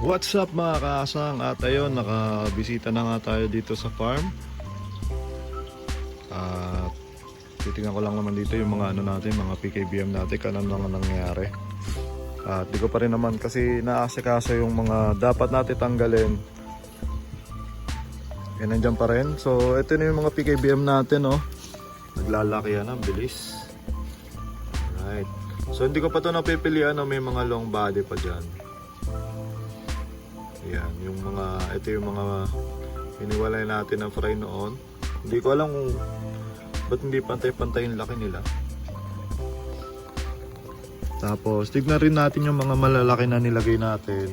What's up mga kaasang? At ayun, nakabisita na nga tayo dito sa farm. At titingnan ko lang naman dito yung mga ano natin, mga PKBM natin, kung ano naman nangyayari. At di ko pa rin naman kasi naasikaso yung mga dapat natin tanggalin. Yan, nandyan pa rin. So ito na yung mga PKBM natin, oh. Naglalaki yan, ang bilis. Alright. So hindi ko pa ito napipilian, oh. May mga long body pa dyan. Yan, yung mga, ito yung mga iniwalay natin ng fry noon. Hindi ko alam kung ba't hindi pantay-pantay yung laki nila. Tapos tignan rin natin yung mga malalaki na nilagay natin,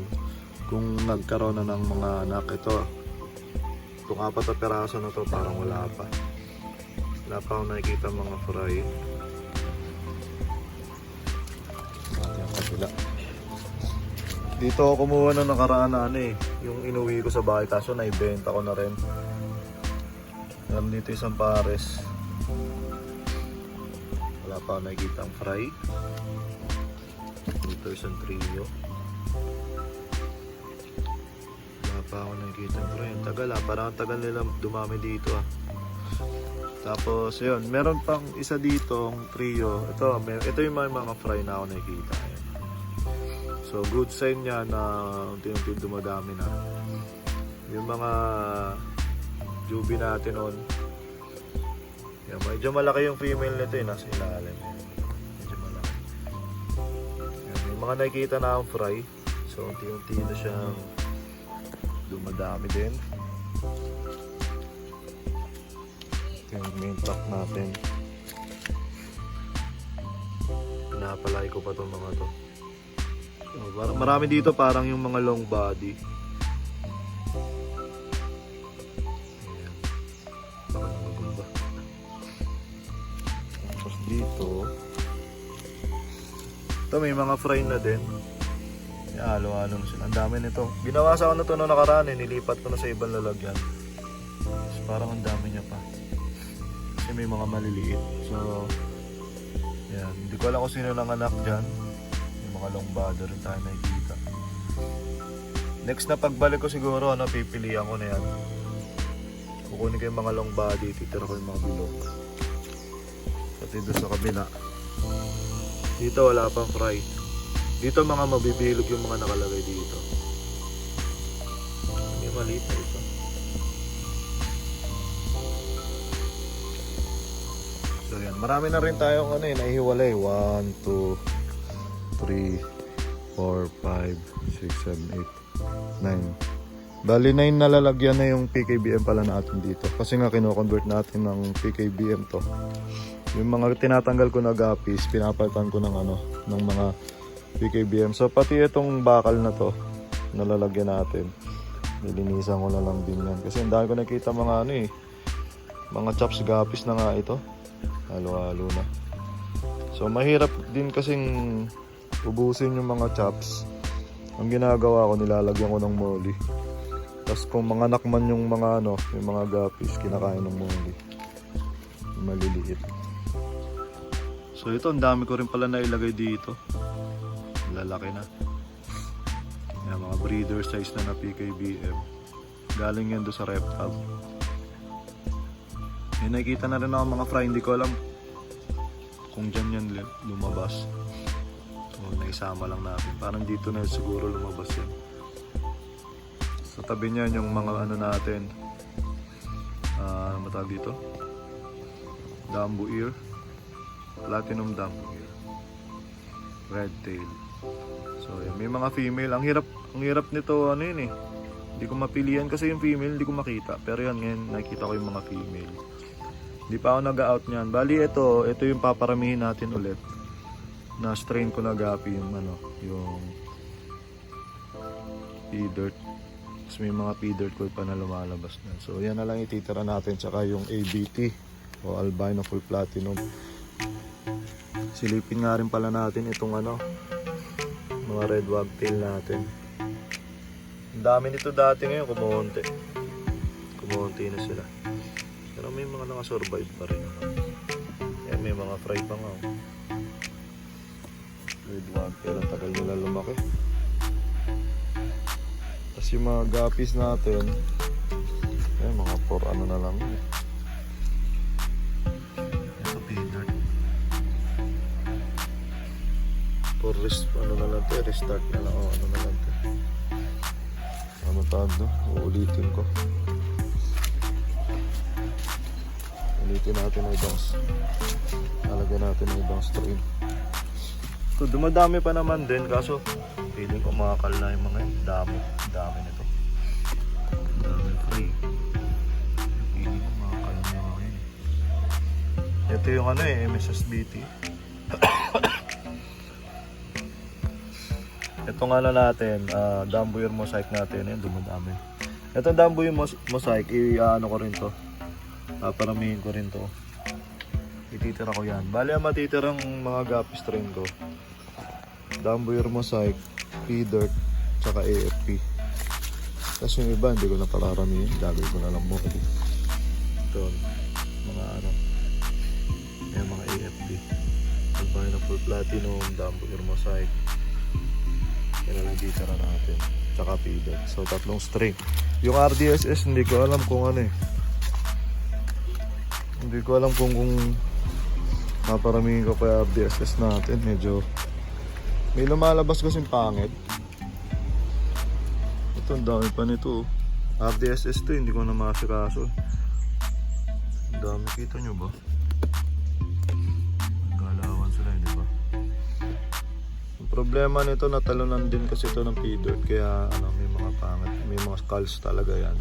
kung nagkaroon na ng mga anak. Ito, itong 4 na peraso na to parang wala pa akong nakikita mga fry. Yung kabila dito ako kumuha ng nakaraan na ano, yung inuwi ko sa bahay, kaso naibenta ko na rin. Meron dito isang pares, wala pa ako nakikita ang fry. Dito isang trio, wala pa ako nakikita ang fry. Ang tagal parang ang tagal nila dumami dito Tapos yun, meron pang isa dito ang trio. Ito yung mga fry na ako nakikita. So good sign niya na unti-unti dumadami na. Yung mga jubi natin noon, yan, medyo malaki yung female nito, nasa ilalim. Medyo malaki. Yan, yung mga nakikita na ang fry. So unti-unti na siyang dumadami din. Ito yung main truck natin. Pinapalay ko pa itong mga to. Marami dito parang yung mga long body. Ayan. Baka nagagumba. Tapos dito, ito may mga fry na din. Halo-halo na sila. Ang dami nito. Ginawasan ko na ito noong nakaraan, nilipat ko na sa ibang lalagyan. Tapos parang ang dami niya pa. Kasi may mga maliliit. So yan. Hindi ko alam kung sino ng anak dyan. Mga long body rin tayo nakikita. Next na pagbalik ko siguro, pipilian ko na yan. Kukunin ko yung mga long body, titira ko yung mga bilog. Pati doon sa kabila. Dito wala pang fry. Dito mga mabibilog yung mga nakalagay dito. May maliit na ito. So yan, marami na rin tayong nahihiwalay. 1, 2, 3, 4, 5, 6, 7, 8, 9. Bali 9 na lalagyan na yung PKBM pala natin dito. Kasi nga kino-convert natin ng PKBM to. Yung mga tinatanggal ko na guppies, pinapalitan ko ng mga PKBM. So pati itong bakal na to, nalalagyan natin. Nilinisan ko na lang din yan. Kasi ang dami ko nakita mga mga chops guppies na nga ito. Halo-halo na. So mahirap din kasing ubusin yung mga chops. Ang ginagawa ko, nilalagyan ko ng molly. Tapos kung mga nakman yung mga yung mga guppies, kinakain ng molly. Maliliit. So ito, ang dami ko rin pala nailagay dito. Lalaki na. Yan, mga breeder size na PKBM. Galing yan doon sa RepHub. May nakikita na rin ako mga fry. Hindi ko alam kung dyan yan lumabas. So naisama lang natin. Parang dito na siguro lumabas yan. Sa tabi niyan yung mga natin. Matawag dito? Dumbo ear. Platinum dumbo ear. Red tail. So yan, may mga female. Ang hirap nito Hindi ko mapilian kasi yung female hindi ko makita. Pero yan, ngayon nakikita ko yung mga female. Hindi pa ako nag-out niyan. Bali ito yung paparamihin natin ulit. Na strain ko na gapi yung yung pea-dirt. Tapos may mga pea-dirt ko pa na lumalabas na. So yan na lang ititira natin, tsaka yung ABT o Albino Full Platinum. Silipin nga rin pala natin itong mga red wagtail natin. Ang dami nito dati, ngayon kumonti na sila. Pero may mga nakasurvive pa rin. Yan, may mga fry pa nga. Red wagtail, ang tagal nila lumaki. Kasi mga guppies natin, eh, mga 4 ano na lang. Ito feeder. For ano na lang to, restart na lang. O, ano na lang to. Ano tawag no? Uulitin ko. Ulitin natin ang ibang. Lalagyan natin ang ibang stream. So, dumadami pa naman din, kaso feeling ko makakal na yung mga yun. Dami nito. Dami free. Feeling ko makakal na yung mga yun. Ito yung ano eh, MSSBT. Ito nga na natin, Dambuyer mosaic natin. Yan, dumadami. Ito Dambuyer mosaic, i-ano ko rin to. Paramihin ko rin to. Ititira ko yan. Bali ang matitirang mga guppies train ko. Dambuyer mosaic, P-Dirt, tsaka AFP. Tapos yung iba, hindi ko na palaramihin. Gagawin ko na lang mo. Ito, mga ano. Yung mga AFP. Albino full platinum, Dambuyer mosaic. Yan na lang titira natin. Tsaka P-Dirt. So, 3 string. Yung RDSS, hindi ko alam kung ano eh. Hindi ko alam kung maparamihin ko pa yung RDSS natin. Medyo may lumalabas kasing pangit. Ito, ang dami pa nito. RDSS to, hindi ko na masikaso. Ang dami, kita nyo ba? Galawan sila, hindi ba? Ang problema nito, natalunan din kasi ito ng P-Dirt. Kaya ano, may mga pangit. May mga skulls talaga yan.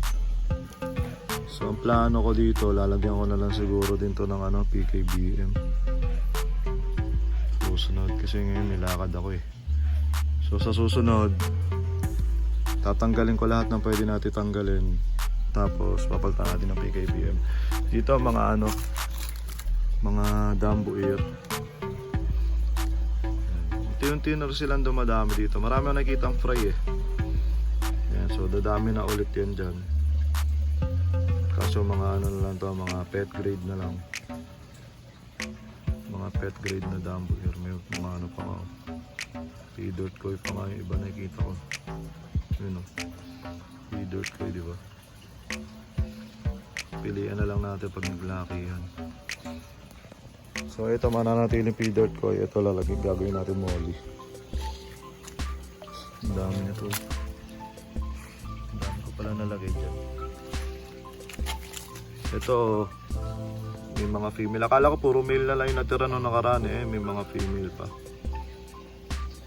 So, ang plano ko dito, lalagyan ko na lang siguro din to ng ano, PKBM. Susunod kasi ngayon may lakad ako eh. So sa susunod, tatanggalin ko lahat ng pwede natin tanggalin. Tapos papalitan natin ng PKBM. Dito mga ano, mga Dambuyer. Unti-unti na silang dumadami dito. Marami akong nakikita ang fry eh. Yan, so dadami na ulit yan dyan. Kaso mga ano na lang to, mga pet grade na lang. Mga pet grade na Dambuyer. May mga ano pa ako. P-Dirt ko pa nga yung iba nakikita ko. Yun o. P-Dirt ko, di ba? Pilihan na lang natin pag nag-lucky yan. So ito mananatiling P-Dirt ko. Ito lalagay, gagawin natin molly. Ang dami nito. Ang dami ko pala nalagay dyan. Ito, may mga female. Akala ko puro male na lang yung natira nung nakaraan eh. May mga female pa.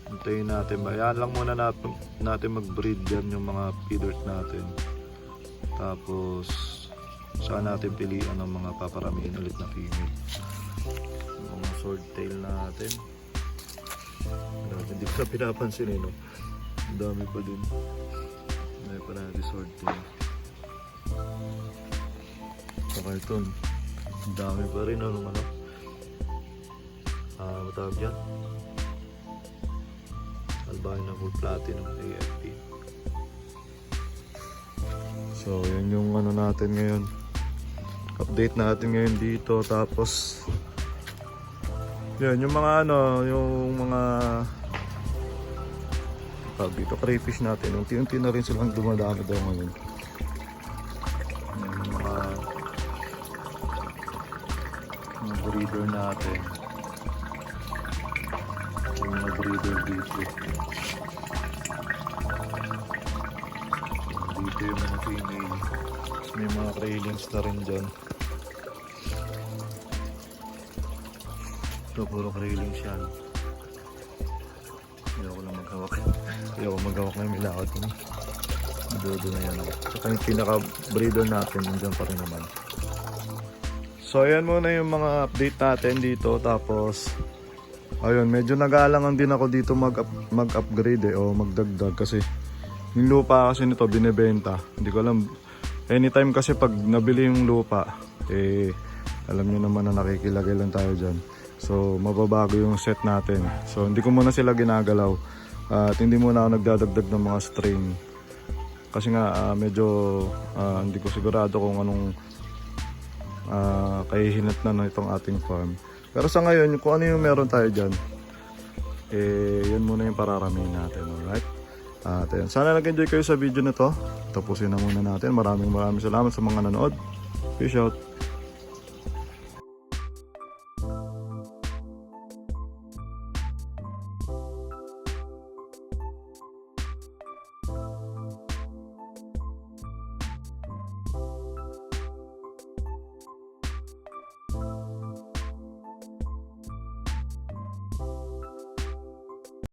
Hintayin natin. Bayaan lang muna natin mag-breed dyan yung mga P-Dirt natin. Tapos, saan natin pilihan ng mga paparamihin ulit na female. Yung mga swordtail natin. Hindi ko na pinapansin eh, no? Ang dami pa din. May pa natin swordtail. Saka ito, ang dami pa rin ano, matawag dyan, albino full platinum AFP. So yan yung ano natin ngayon, update natin ngayon dito. Tapos yan yung mga ano, yung mga dito crayfish natin, unti-unti na rin silang dumadami daw ngayon. Yung mga breeder natin, yung mga breeder dito. Dito yung mga female. May mga railings na rin dyan. Ito puro railings yan. Ayoko lang maghawak. Ayoko maghawak na yung milakad ko. Dodo na yan ako. Saka yung pinaka breeder natin nandiyan pa rin naman. So ayan muna yung mga update natin dito. Tapos ayun, medyo nag-aalangan din ako dito mag-upgrade o magdagdag kasi yung lupa kasi nito binebenta. Hindi ko alam, anytime kasi pag nabili yung lupa alam nyo naman na nakikilagay lang tayo dyan. So mababago yung set natin. So hindi ko muna sila ginagalaw at hindi muna ako nagdadagdag ng mga strain kasi nga medyo hindi ko sigurado kung anong kahihinat na itong ating farm. Pero sa ngayon, kung ano yung meron tayo dyan, yan muna yung pararamihin natin. Alright? At ayun, sana nag-enjoy kayo sa video na to. Tapusin na muna natin. Maraming salamat sa mga nanood. Peace out.